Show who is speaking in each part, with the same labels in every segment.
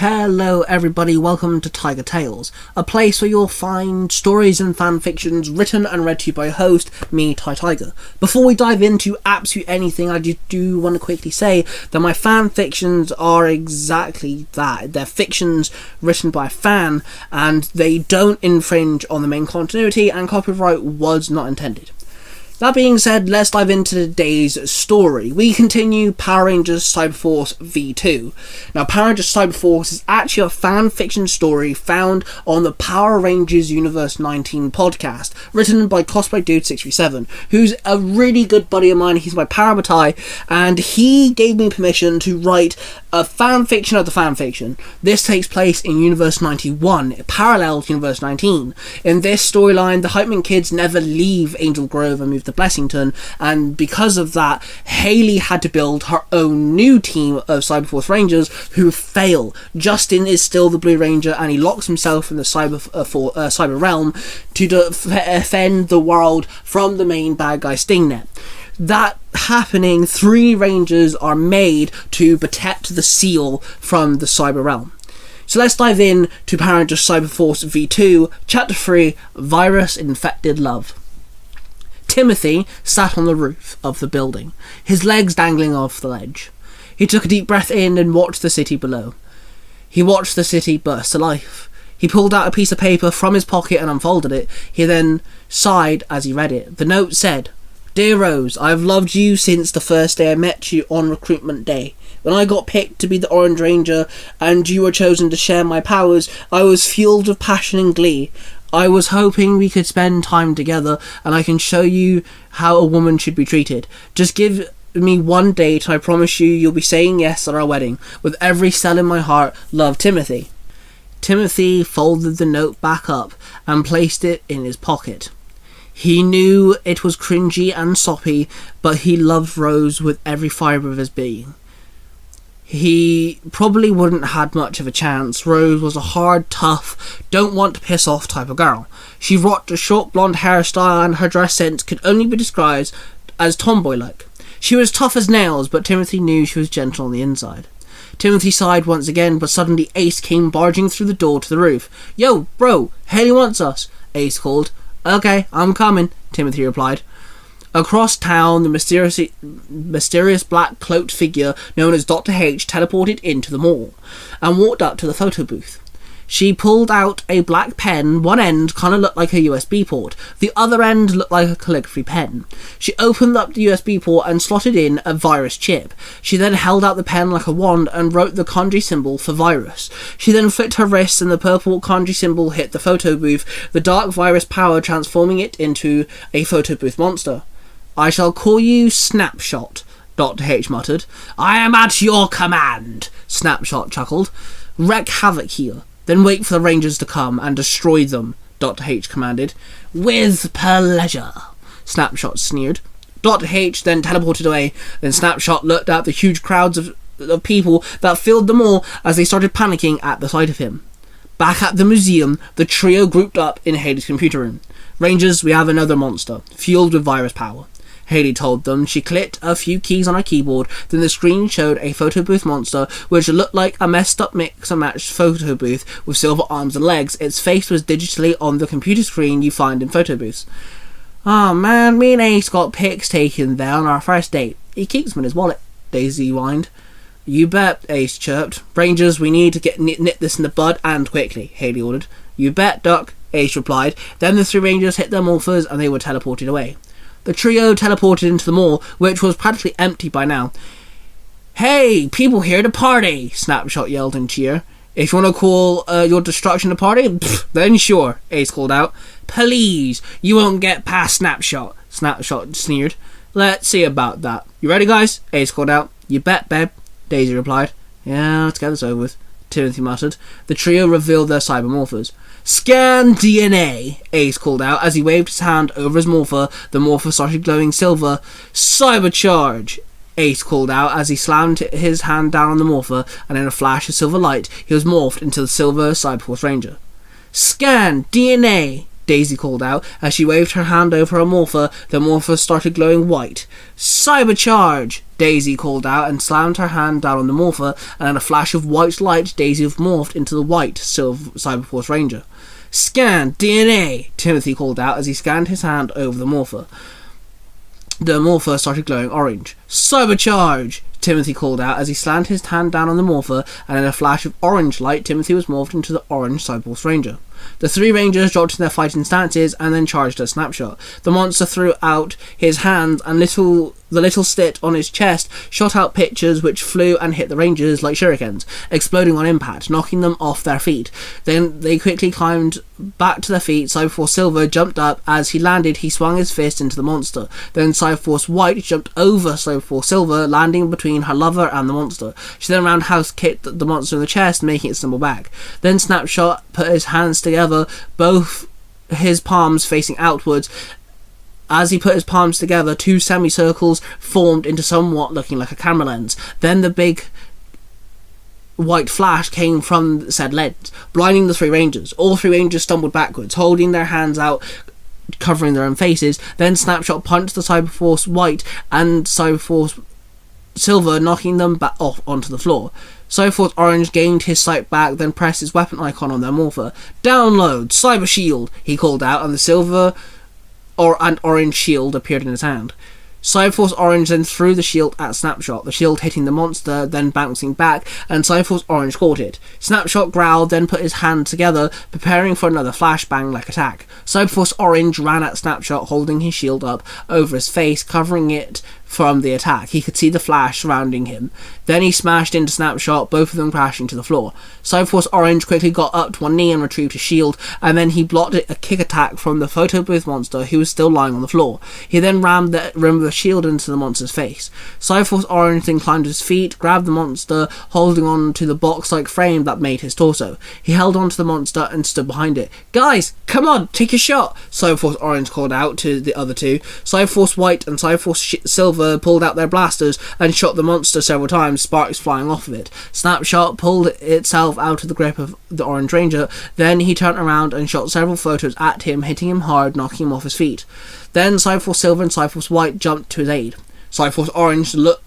Speaker 1: Hello everybody, welcome to Tiger Tales, a place where you'll find stories and fanfictions written and read to you by host, me, Tai Tiger. Before we dive into absolutely anything, I do want to quickly say that my fanfictions are exactly that. They're fictions written by a fan, and they don't infringe on the main continuity, and copyright was not intended. That being said, let's dive into today's story. We continue Power Rangers Cyberforce V2. Now, Power Rangers Cyberforce is actually a fan fiction story found on the Power Rangers Universe 19 podcast, written by Cosplay Dude 637, who's a really good buddy of mine. He's my Parabatai, and he gave me permission to write a fan fiction of the fan fiction. This takes place in Universe 91, parallel to Universe 19. In this storyline, the Hypeman kids never leave Angel Grove and move to Blessington, and because of that, Haley had to build her own new team of Cyberforce Rangers who fail. Justin is still the Blue Ranger, and he locks himself in the cyber realm to defend the world from the main bad guy Stingnet. That happening, 3 Rangers are made to protect the seal from the cyber realm. So let's dive in to Power Rangers Cyberforce V2, Chapter 3, Virus Infected Love. Timothy sat on the roof of the building, his legs dangling off the ledge. He took a deep breath in and watched the city below. He watched the city burst to life. He pulled out a piece of paper from his pocket and unfolded it. He then sighed as he read it. The note said, "Dear Rose, I have loved you since the first day I met you on recruitment day. When I got picked to be the Orange Ranger and you were chosen to share my powers, I was fueled with passion and glee. I was hoping we could spend time together and I can show you how a woman should be treated. Just give me one date and I promise you'll be saying yes at our wedding. With every cell in my heart, love, Timothy." Timothy folded the note back up and placed it in his pocket. He knew it was cringy and soppy, but he loved Rose with every fibre of his being. He probably wouldn't have had much of a chance. Rose was a hard, tough, don't want to piss off type of girl. She rocked a short blonde hairstyle and her dress sense could only be described as tomboy-like. She was tough as nails, but Timothy knew she was gentle on the inside. Timothy sighed once again, but suddenly Ace came barging through the door to the roof. "Yo, bro, Haley wants us," Ace called. "Okay, I'm coming," Timothy replied. Across town, the mysterious black cloaked figure known as Dr. H teleported into the mall and walked up to the photo booth. She pulled out a black pen. One end kind of looked like a USB port. The other end looked like a calligraphy pen. She opened up the USB port and slotted in a virus chip. She then held out the pen like a wand and wrote the kanji symbol for virus. She then flicked her wrist and the purple kanji symbol hit the photo booth, the dark virus power transforming it into a photo booth monster. "I shall call you Snapshot," Dr. H muttered. "I am at your command," Snapshot chuckled. "Wreak havoc here, then wait for the Rangers to come and destroy them," Dr. H commanded. "With pleasure," Snapshot sneered. Dr. H then teleported away. Then Snapshot looked at the huge crowds of people that filled the mall as they started panicking at the sight of him. Back at the museum, the trio grouped up in Haley's computer room. "Rangers, we have another monster, fueled with virus power," Haley told them. She clicked a few keys on her keyboard, then the screen showed a photo booth monster which looked like a messed up mix and matched photo booth with silver arms and legs. Its face was digitally on the computer screen you find in photo booths. "Oh man, me and Ace got pics taken there on our first date. He keeps them in his wallet," Daisy whined. "You bet," Ace chirped. "Rangers, we need to nip this in the bud, and quickly," Haley ordered. "You bet, Duck," Ace replied. Then the 3 Rangers hit their morphers and they were teleported away. The trio teleported into the mall, which was practically empty by now. "Hey, people here to party!" Snapshot yelled in cheer. "If you want to call your destruction a party, then sure," Ace called out. "Please, you won't get past Snapshot," Snapshot sneered. "Let's see about that. You ready, guys?" Ace called out. "You bet, babe," Daisy replied. "Yeah, let's get this over with," Timothy muttered. The trio revealed their cybermorphers. "Scan DNA," Ace called out as he waved his hand over his morpher. The morpher started glowing silver. "Cybercharge," Ace called out as he slammed his hand down on the morpher, and in a flash of silver light, he was morphed into the silver Cyberforce Ranger. "Scan DNA," Daisy called out. As she waved her hand over her morpher, the morpher started glowing white. Cybercharge! Daisy called out and slammed her hand down on the morpher, and in a flash of white light, Daisy morphed into the white Cyberforce Ranger. Scan DNA! Timothy called out as he scanned his hand over the morpher. The morpher started glowing orange. Cybercharge! Timothy called out as he slammed his hand down on the morpher, and in a flash of orange light, Timothy was morphed into the orange Cyberforce Ranger. The three Rangers dropped to their fighting stances and then charged at Snapshot. The monster threw out his hands, and the little slit on his chest shot out pictures which flew and hit the Rangers like shurikens, exploding on impact, knocking them off their feet. Then they quickly climbed back to their feet. Cyberforce Silver jumped up. As he landed, he swung his fist into the monster. Then Cyberforce White jumped over Cyberforce Silver, landing between her lover and the monster. She then roundhouse kicked the monster in the chest, making it stumble back. Then Snapshot put his hands together, both his palms facing outwards. As he put his palms together, two semicircles formed into somewhat looking like a camera lens. Then the big white flash came from said lens, blinding the three Rangers. All three Rangers stumbled backwards, holding their hands out, covering their own faces. Then Snapshot punched the Cyberforce White and Cyberforce Silver, knocking them back off onto the floor. Cyberforce Orange gained his sight back, then pressed his weapon icon on their morpher. Download! Cyber Shield! He called out, and the silver and orange shield appeared in his hand. Cyberforce Orange then threw the shield at Snapshot, the shield hitting the monster, then bouncing back, and Cyberforce Orange caught it. Snapshot growled, then put his hand together, preparing for another flashbang-like attack. Cyberforce Orange ran at Snapshot, holding his shield up over his face, covering it from the attack. He could see the flash surrounding him. Then he smashed into Snapshot, both of them crashing to the floor. Cyberforce Orange quickly got up to one knee and retrieved his shield, and then he blocked a kick attack from the photo booth monster, who was still lying on the floor. He then rammed the rim of the shield into the monster's face. Cyberforce Orange then climbed to his feet, grabbed the monster, holding on to the box-like frame that made his torso. He held on to the monster and stood behind it. Guys, come on, take a shot! Cyberforce Orange called out to the other two. Cyberforce White and Cyberforce Silver pulled out their blasters and shot the monster several times, sparks flying off of it. Snapshot pulled itself out of the grip of the Orange Ranger. Then he turned around and shot several photos at him, hitting him hard, knocking him off his feet. Then Cyberforce Silver and Cyberforce White jumped to his aid. Cyberforce Orange looked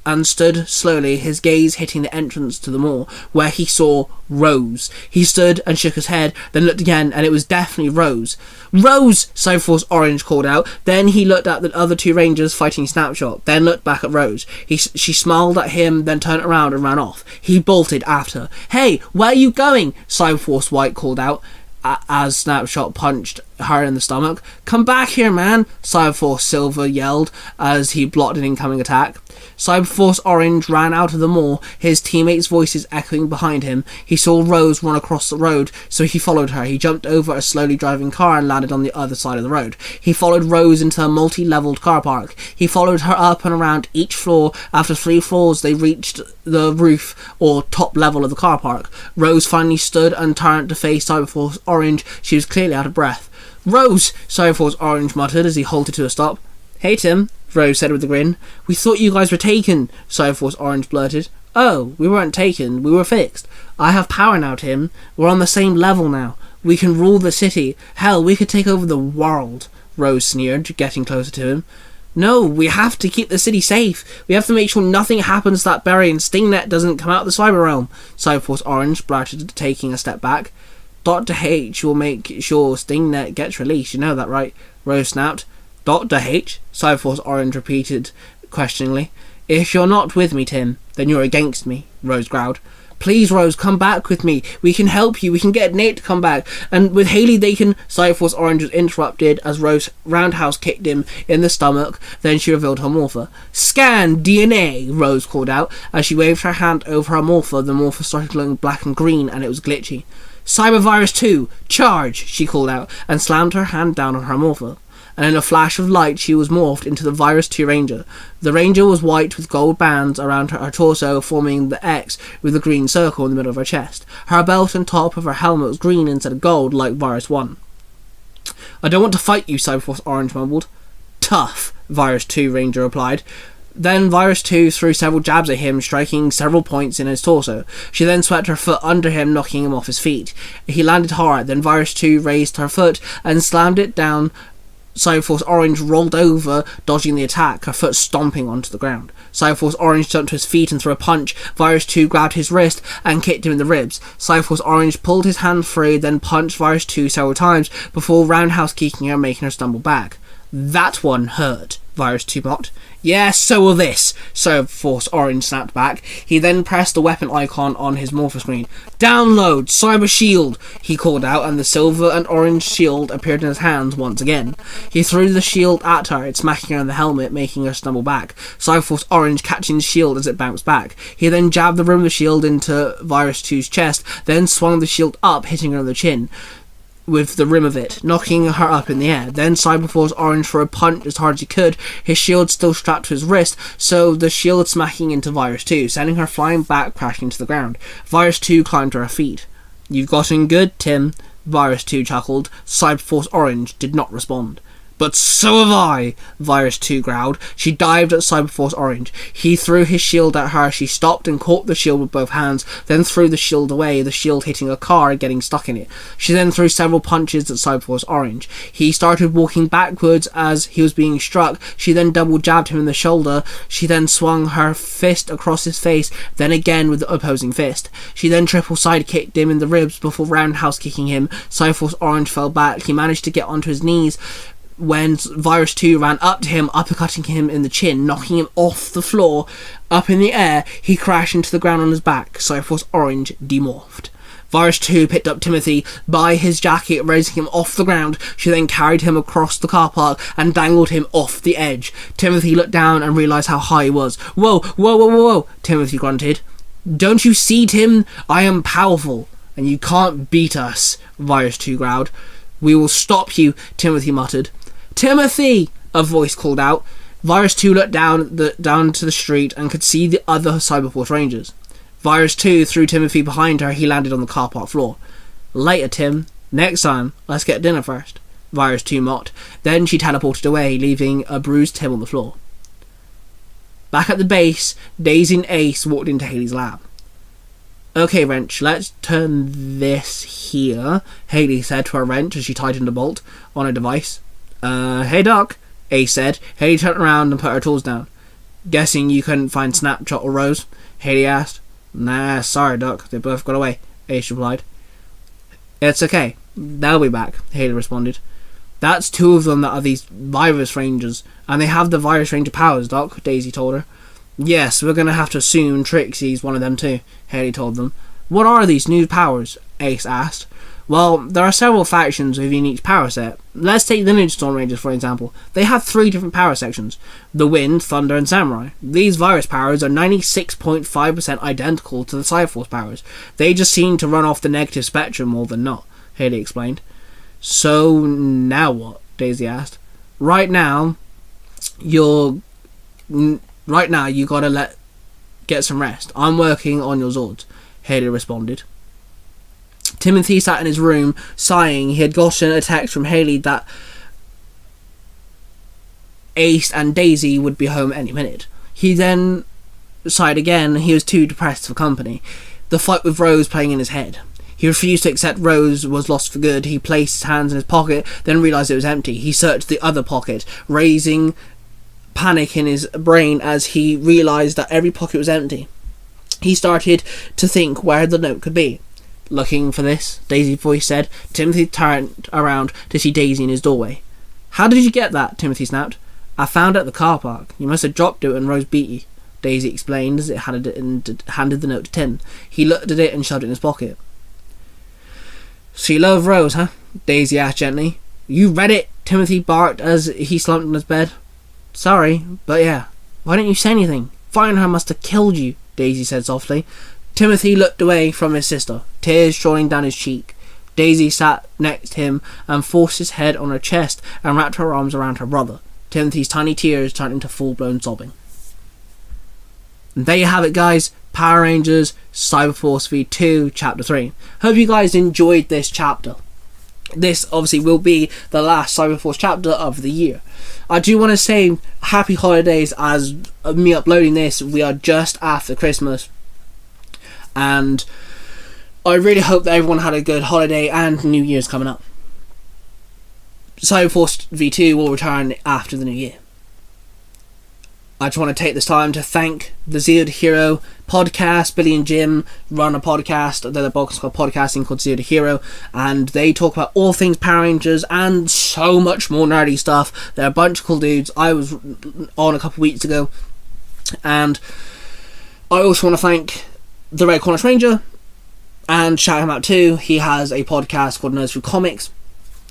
Speaker 1: and stood slowly, his gaze hitting the entrance to the mall, where he saw Rose. He stood and shook his head, then looked again, and it was definitely Rose. Rose! Cyberforce Orange called out. Then he looked at the other two Rangers fighting Snapshot, then looked back at Rose. She smiled at him, then turned around and ran off. He bolted after. Hey, where are you going? Cyberforce White called out, as Snapshot punched her in the stomach. Come back here, man! Cyberforce Silver yelled as he blocked an incoming attack. Cyberforce Orange ran out of the mall, his teammates' voices echoing behind him. He saw Rose run across the road, so he followed her. He jumped over a slowly driving car and landed on the other side of the road. He followed Rose into a multi-leveled car park. He followed her up and around each floor. After 3 floors, they reached the roof, or top level of the car park. Rose finally stood and turned to face Cyberforce Orange. She was clearly out of breath. Rose! Cyberforce Orange muttered as he halted to a stop. Hey, Tim, Rose said with a grin. We thought you guys were taken, Cyberforce Orange blurted. Oh, we weren't taken, we were fixed. I have power now, Tim. We're on the same level now. We can rule the city. Hell, we could take over the world, Rose sneered, getting closer to him. No, we have to keep the city safe. We have to make sure nothing happens to that berry and Stingnet doesn't come out of the cyber realm, Cyberforce Orange blurted, taking a step back. Dr. H will make sure Stingnet gets released, you know that, right? Rose snapped. Dr. H? Cyberforce Orange repeated questioningly. If you're not with me, Tim, then you're against me, Rose growled. Please, Rose, come back with me. We can help you. We can get Nate to come back. And with Haley, they can... Cyberforce Orange was interrupted as Rose roundhouse kicked him in the stomach. Then she revealed her morpher. Scan DNA, Rose called out. As she waved her hand over her morpher, the morpher started glowing black and green, and it was glitchy. Cybervirus 2, charge, she called out, and slammed her hand down on her morpher. And in a flash of light she was morphed into the Virus 2 Ranger. The Ranger was white with gold bands around her torso, forming the X with a green circle in the middle of her chest. Her belt and top of her helmet was green instead of gold, like Virus 1. I don't want to fight you, Cyberforce Orange mumbled. Tough, Virus 2 Ranger replied. Then Virus 2 threw several jabs at him, striking several points in his torso. She then swept her foot under him, knocking him off his feet. He landed hard, then Virus 2 raised her foot and slammed it down. Cyberforce Orange rolled over, dodging the attack, her foot stomping onto the ground. Cyberforce Orange jumped to his feet and threw a punch. Virus 2 grabbed his wrist and kicked him in the ribs. Cyberforce Orange pulled his hand free, then punched Virus 2 several times before roundhouse kicking her, making her stumble back. That one hurt, Virus 2 mocked. Yeah, so will this, Cyberforce Orange snapped back. He then pressed the weapon icon on his morpher screen. Download Cyber Shield, he called out, and the silver and orange shield appeared in his hands once again. He threw the shield at her, it smacking her in the helmet, making her stumble back. Cyberforce Orange catching the shield as it bounced back. He then jabbed the rim of the shield into Virus 2's chest, then swung the shield up, hitting her on the chin with the rim of it, knocking her up in the air. Then Cyberforce Orange threw a punch as hard as he could, his shield still strapped to his wrist, so the shield smacking into Virus 2, sending her flying back, crashing to the ground. Virus 2 climbed to her feet. You've gotten good, Tim, Virus 2 chuckled. Cyberforce Orange did not respond. But so have I, Virus 2 growled. She dived at Cyberforce Orange. He threw his shield at her. She stopped and caught the shield with both hands, then threw the shield away, the shield hitting a car and getting stuck in it. She then threw several punches at Cyberforce Orange. He started walking backwards as he was being struck. She then double jabbed him in the shoulder. She then swung her fist across his face, then again with the opposing fist. She then triple side kicked him in the ribs before roundhouse kicking him. Cyberforce Orange fell back. He managed to get onto his knees when Virus 2 ran up to him, uppercutting him in the chin, knocking him off the floor. Up in the air, he crashed into the ground on his back. Cyberforce Orange demorphed. Virus 2 picked up Timothy by his jacket, raising him off the ground. She then carried him across the car park and dangled him off the edge. Timothy looked down and realised how high he was. Whoa, whoa, whoa, whoa, whoa, Timothy grunted. Don't you see, Tim? I am powerful, and you can't beat us, Virus 2 growled. We will stop you, Timothy muttered. Timothy! A voice called out. Virus 2 looked down to the street and could see the other Cyberforce Rangers. Virus 2 threw Timothy behind her. He landed on the car park floor. Later, Tim. Next time, let's get dinner first, Virus 2 mocked. Then she teleported away, leaving a bruised Tim on the floor. Back at the base, Daisy and Ace walked into Haley's lab. Okay, Wrench, let's turn this here, Haley said to her wrench as she tightened a bolt on a device. Hey Doc, Ace said. Haley turned around and put her tools down. Guessing you couldn't find Snapshot or Rose? Haley asked. Nah, sorry Doc, they both got away, Ace replied. It's okay, they'll be back, Haley responded. That's two of them that are these Virus Rangers, and they have the Virus Ranger powers, Doc, Daisy told her. Yes, we're gonna have to assume Trixie's one of them too, Haley told them. What are these new powers? Ace asked. Well, there are several factions within each power set. Let's take the Ninja Storm Rangers for example. They have 3 different power sections: the Wind, Thunder, and Samurai. These virus powers are 96.5% identical to the Cyberforce powers. They just seem to run off the negative spectrum more than not, Haley explained. So now what? Daisy asked. Right now you gotta get some rest. I'm working on your Zords, Haley responded. Timothy sat in his room, sighing. He had gotten a text from Haley that Ace and Daisy would be home any minute. He then sighed again. He was too depressed for company. The fight with Rose playing in his head. He refused to accept Rose was lost for good. He placed his hands in his pocket, then realised it was empty. He searched the other pocket, raising panic in his brain as he realised that every pocket was empty. He started to think where the note could be. Looking for this, Daisy's voice said. Timothy turned around to see Daisy in his doorway. How did you get that? Timothy snapped. I found it at the car park. You must have dropped it when Rose beat you, Daisy explained as it handed the note to Tim. He looked at it and shoved it in his pocket. So you love Rose, huh? Daisy asked gently. You read it? Timothy barked as he slumped on his bed. Sorry, but yeah. Why didn't you say anything? Finding her must have killed you, Daisy said softly. Timothy looked away from his sister, tears strolling down his cheek. Daisy sat next to him and forced his head on her chest and wrapped her arms around her brother. Timothy's tiny tears turned into full-blown sobbing. And there you have it, guys. Power Rangers Cyberforce V2 Chapter 3. Hope you guys enjoyed this chapter. this obviously will be the last Cyberforce chapter of the year. I do want to say happy holidays. As me uploading this, we are just after Christmas, and I really hope that everyone had a good holiday and New Year's coming up. Cyberforce V2 will return after the new year. I just want to take this time to thank the Zero to Hero podcast. Billy and Jim run a podcast. They're the podcast called Podcasting called Zero to Hero, and they talk about all things Power Rangers and so much more nerdy stuff. They're a bunch of cool dudes. I was on a couple of weeks ago, and I also want to thank the Red Corner Ranger and shout him out too. He has a podcast called Nerds Through Comics,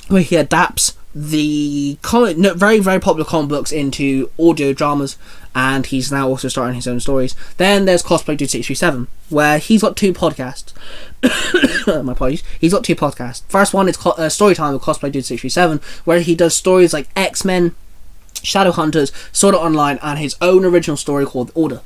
Speaker 1: where he adapts the very, very popular comic books into audio dramas, and he's now also starting his own stories. Then there's Cosplay Dude 637, where he's got 2 podcasts. My apologies. He's got 2 podcasts. First one is Storytime with Cosplay Dude 637, where he does stories like X-Men, Shadowhunters, Sword Art Online, and his own original story called Order.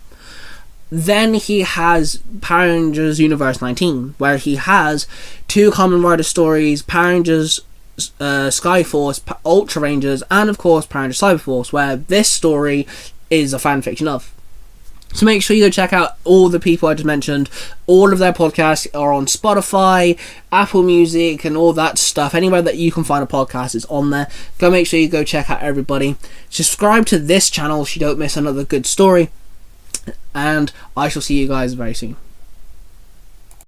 Speaker 1: Then he has Power Rangers Universe 19, where he has 2 Kamen Rider stories, Power Rangers Skyforce, Ultra Rangers, and of course Power Rangers Cyberforce, where this story is a fanfiction of. So make sure you go check out all the people I just mentioned. All of their podcasts are on Spotify, Apple Music, and all that stuff. Anywhere that you can find a podcast is on there. Go make sure you go check out everybody. Subscribe to this channel so you don't miss another good story. And I shall see you guys very soon.